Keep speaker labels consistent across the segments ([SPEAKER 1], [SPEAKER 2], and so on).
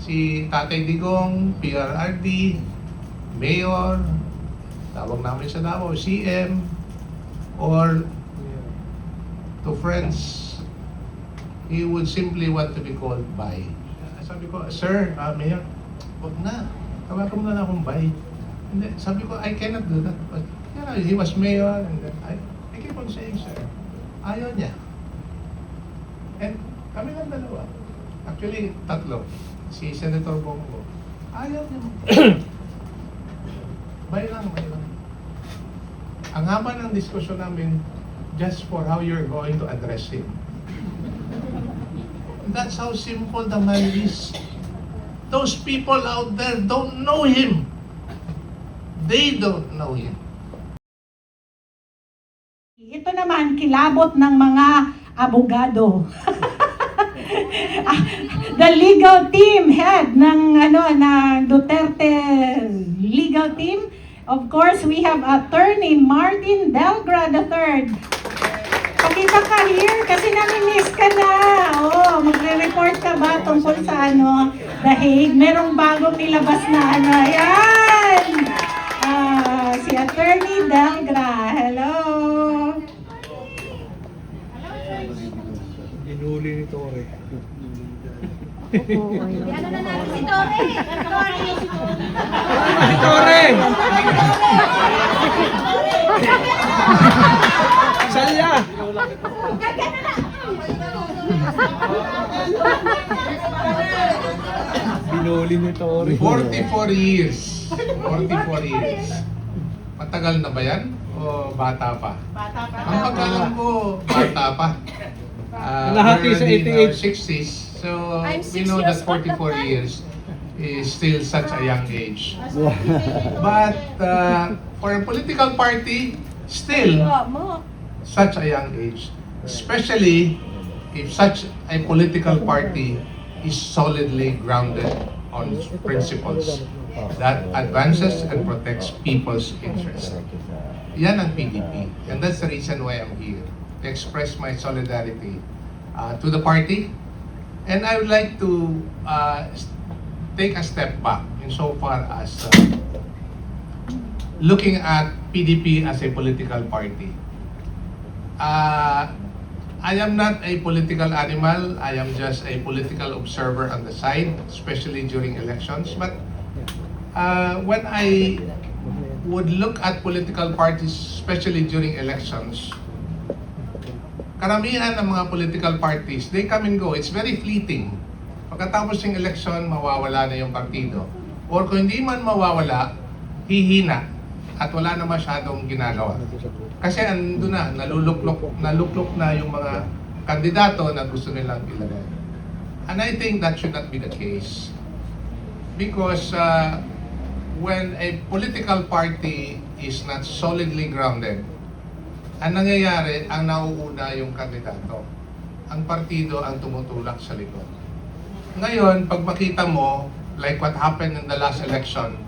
[SPEAKER 1] si Tatay Digong, PRRD, Mayor, tawag namin sa Davao, CM, or to friends, he would simply want to be called Bay. Sabi ko, Sir, Mayor, wag na. Tawagan mo na lang akong Bay. Hindi, sabi ko, I cannot do that. But, you know, he was Mayor, and then I keep on saying, Sir, ayaw niya. And kami lang dalawa. Actually, tatlo. Si Senator Bongo. Ayaw niya. Bay lang. Ang haba ng diskusyon namin just for how you're going to address him. That's how simple the man is. Those people out there don't know him. They don't know him.
[SPEAKER 2] Ito naman, kilabot ng mga abogado. The legal team head ng Duterte legal team. Of course, we have Attorney Martin Delgra III. Pakita ka here kasi nami-miss ka na. Oh, magre-report ka ba tungkol sa The Hague? Merong bagong nilabas na Ayan! Si Attorney Delgra. Hello!
[SPEAKER 3] Inuli ni Tore.
[SPEAKER 4] Ano na natin si Tore?
[SPEAKER 3] Si Tore! Salya!
[SPEAKER 4] Gagana na!
[SPEAKER 3] Binuli ni Tore.
[SPEAKER 1] 44 years. 44 years. Matagal na ba yan? O bata pa?
[SPEAKER 2] Bata pa.
[SPEAKER 1] Ang pagkalam ko, bata pa.
[SPEAKER 3] Nahati sa
[SPEAKER 1] We're in our
[SPEAKER 3] 88.
[SPEAKER 1] 60s. So,
[SPEAKER 4] I'm
[SPEAKER 1] we
[SPEAKER 4] 6
[SPEAKER 1] know that
[SPEAKER 4] years old
[SPEAKER 1] 44
[SPEAKER 4] that time.
[SPEAKER 1] years is still such a young age. But for a political party, still such a young age. Especially if such a political party is solidly grounded on principles that advances and protects people's interests. Yan ang PDP. And that's the reason why I'm here. To express my solidarity to the party. And I would like to take a step back insofar as looking at PDP as a political party. I am not a political animal. I am just a political observer on the side, especially during elections. But when I would look at political parties, especially during elections, karamihan ng mga political parties, they come and go. It's very fleeting. Pagkatapos ng election, mawawala na yung partido. Or kung hindi man mawawala, hihina at wala na masyadong ginagawa. Kasi ando na, naluklok na yung mga kandidato na gusto nilang ilagay. And I think that should not be the case. Because when a political party is not solidly grounded, ang nangyayari, ang nauuna yung kandidato. Ang partido ang tumutulak sa likod. Ngayon, pag makita mo, like what happened in the last election,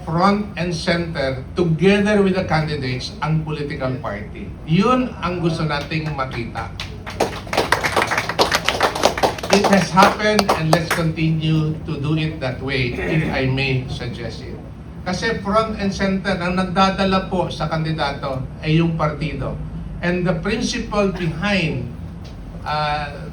[SPEAKER 1] front and center, together with the candidates, ang political party. Yun ang gusto nating makita. It has happened and let's continue to do it that way, if I may suggest it. Kasi front and center, ang nagdadala po sa kandidato ay yung partido. And the principle behind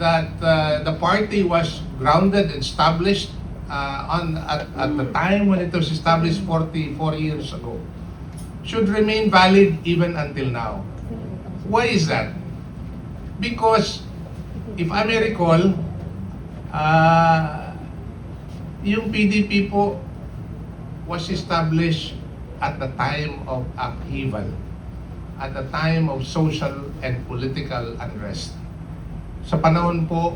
[SPEAKER 1] that the party was grounded and established at the time when it was established 44 years ago should remain valid even until now. Why is that? Because if I may recall, yung PDP po was established at the time of upheaval, at the time of social and political unrest. Sa panahon po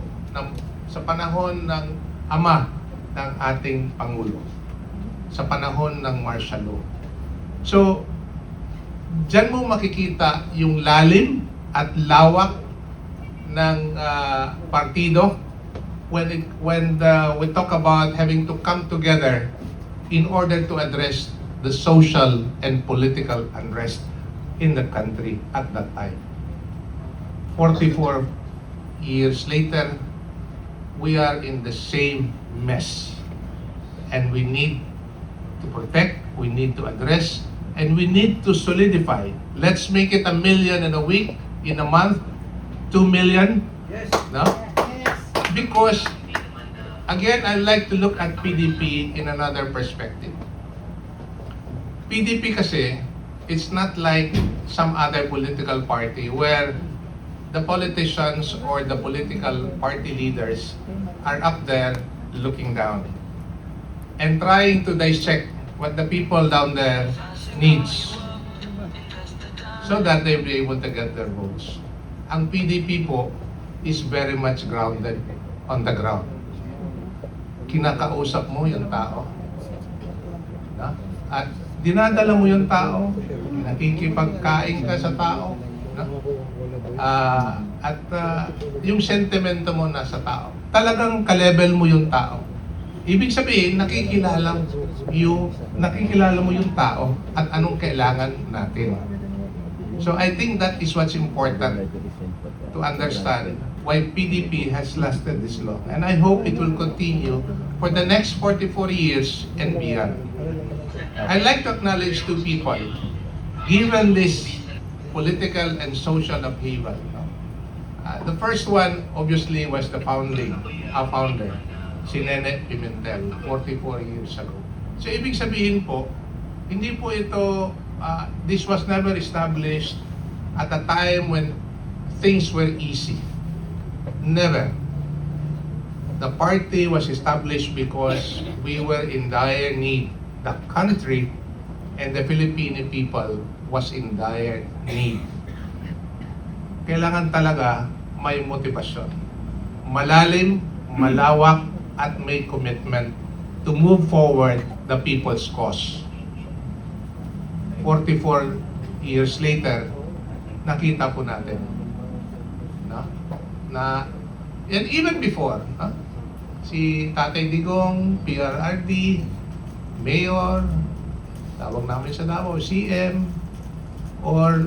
[SPEAKER 1] sa panahon ng ama ng ating Pangulo, sa panahon ng martial law. So, diyan mo makikita yung lalim at lawak ng partido when we talk about having to come together in order to address the social and political unrest in the country at that time. 44 years later, we are in the same mess. And we need to protect, we need to address, and we need to solidify. Let's make it 1 million in a week, in a month, 2 million.
[SPEAKER 3] Yes.
[SPEAKER 1] No? Because, again, I like to look at PDP in another perspective. PDP kasi, it's not like some other political party where the politicians or the political party leaders are up there looking down and trying to dissect what the people down there needs so that they'll be able to get their votes. Ang PDP po is very much grounded on the ground. Kinakausap mo yung tao. No? At dinadala mo yung tao. Nakikipagkain ka sa tao. No? Yung sentimento mo nasa tao. Talagang ka-level mo yung tao. Ibig sabihin, nakikilala mo yung tao at anong kailangan natin. So I think that is what's important to understand why PDP has lasted this long. And I hope it will continue for the next 44 years and beyond. I'd like to acknowledge two people, given this political and social upheaval. The first one, obviously, was the founder, si Nene Pimentel, 44 years ago. So, ibig sabihin po, hindi po ito, this was never established at a time when things were easy. Never. The party was established because we were in dire need. The country and the Filipino people was in dire need. Kailangan talaga may motivasyon. Malalim, malawak, at may commitment to move forward the people's cause. 44 years later, nakita po natin and even before, si Tatay Digong, PRRD, Mayor, tawag namin sa Davao, CM, or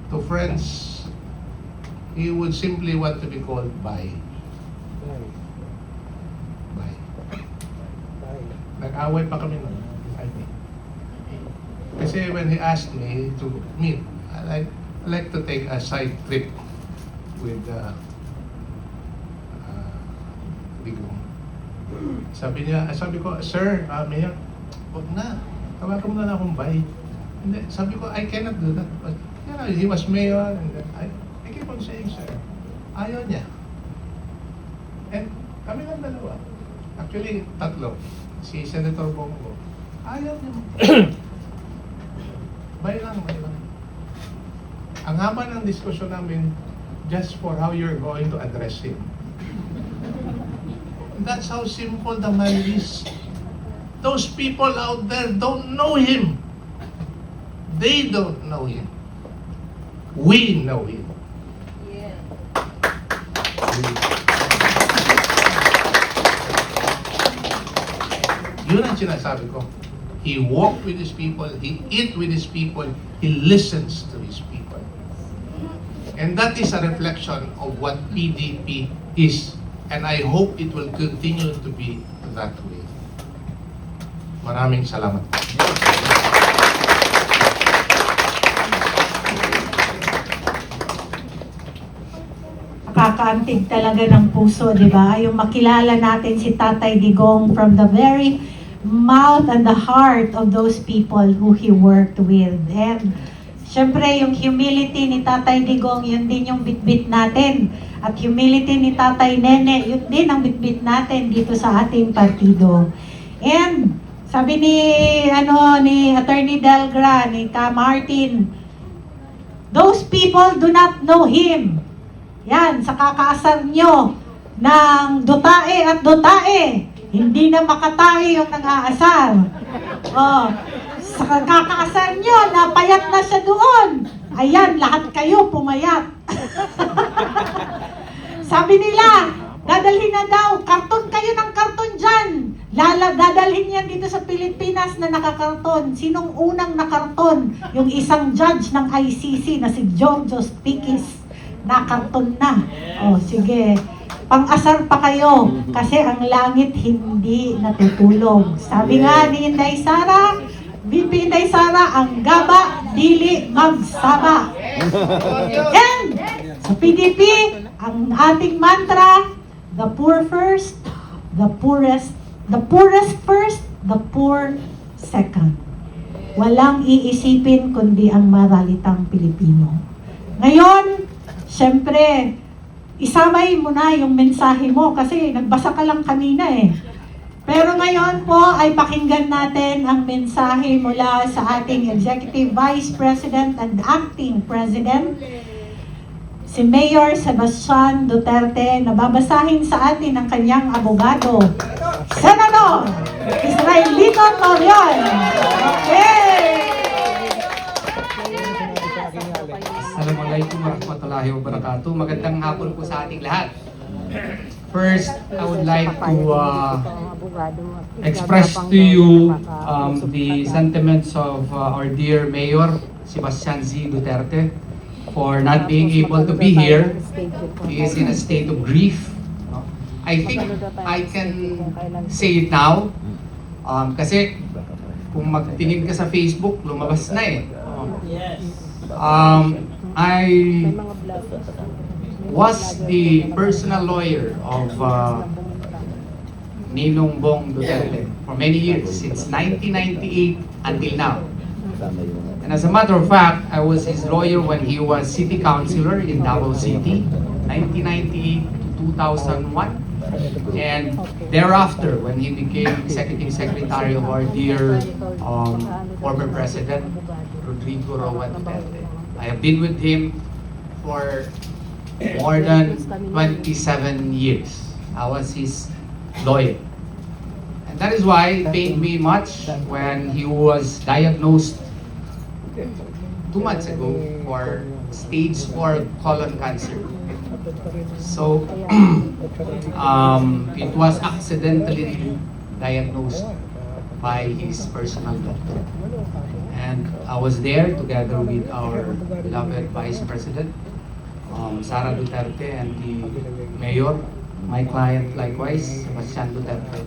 [SPEAKER 1] to friends, he would simply want to be called Bay. Bay. Nag-away pa kami nun. Kasi when he asked me to meet, I like to take a side trip with Digong. Sabi ko, Sir, Mayor, wag na. Tawagan mo na lang akong Bay. Hindi, sabi ko, I cannot do that. But, he was mayor, and then I keep on saying, sir, ayaw niya. And kami lang dalawa. Actually, tatlo. Si Senator Bongo, ayaw niya. Bay lang. Ang haba ng diskusyon namin, just for how you're going to address him. That's how simple the man is. Those people out there don't know him. They don't know him. We know him.
[SPEAKER 4] Yeah.
[SPEAKER 1] Yun ang sinasabi ko. He walked with his people, he eat with his people, he listens to his people. And that is a reflection of what PDP is. And I hope it will continue to be that way. Maraming salamat.
[SPEAKER 2] Nakakaantig talaga ng puso, di ba? Yung makilala natin si Tatay Digong from the very mouth and the heart of those people who he worked with. And syempre, yung humility ni Tatay Digong, yun din yung bitbit natin. At humility ni Tatay Nene, yun din ang bitbit natin dito sa ating partido. And sabi ni Attorney Delgra, ni Ka Martin, those people do not know him. Yan, sa kakaasar nyo ng dutae at dutae, hindi na makatae yung nang-aasar. Sa kakaasar nyo, napayat na siya doon. Ayan, lahat kayo pumayat. Sabi nila, dadalhin na daw, karton kayo ng karton dyan. Dadalhin yan dito sa Pilipinas na nakakarton. Sinong unang nakarton? Yung isang judge ng ICC na si Georgios Pikis. Nakarton na. Sige. pang-asar pa kayo kasi ang langit hindi natutulog. Sabi nga ni Inday Sara, VP Inday Sara, ang gaba dili magsaba. And sa PDP, ang ating mantra, the poor first, the poorest first, the poor second. Walang iisipin kundi ang maralitang Pilipino. Ngayon, syempre, isamay mo na yung mensahe mo kasi nagbasa ka lang kanina eh. Pero ngayon po ay pakinggan natin ang mensahe mula sa ating Executive Vice President and Acting President, si Mayor Sebastian Duterte, na babasahin sa atin ang kanyang abogado, Senador Israelito Torion. Okay!
[SPEAKER 5] Assalamualaikum warahmatullahi wabarakatuh. Magandang hapon po sa ating lahat. First, I would like to express to you the sentiments of our dear Mayor Sebastian Z. Duterte for not being able to be here. He is in a state of grief. I think I can say it now kasi kung magtingin ka sa Facebook, lumabas na eh. I was the personal lawyer of Ninong Bong Duterte for many years, since 1998 until now. And as a matter of fact, I was his lawyer when he was city councilor in Davao City, 1998 to 2001. And thereafter, when he became executive secretary of our dear former president, Rodrigo Roa Duterte. I have been with him for more than 27 years. I was his lawyer. And that is why it pained me much when he was diagnosed 2 months ago for stage 4 colon cancer. So, it was accidentally diagnosed by his personal doctor. And I was there together with our beloved Vice President, Sara Duterte, and the Mayor, my client likewise, Sebastian Duterte.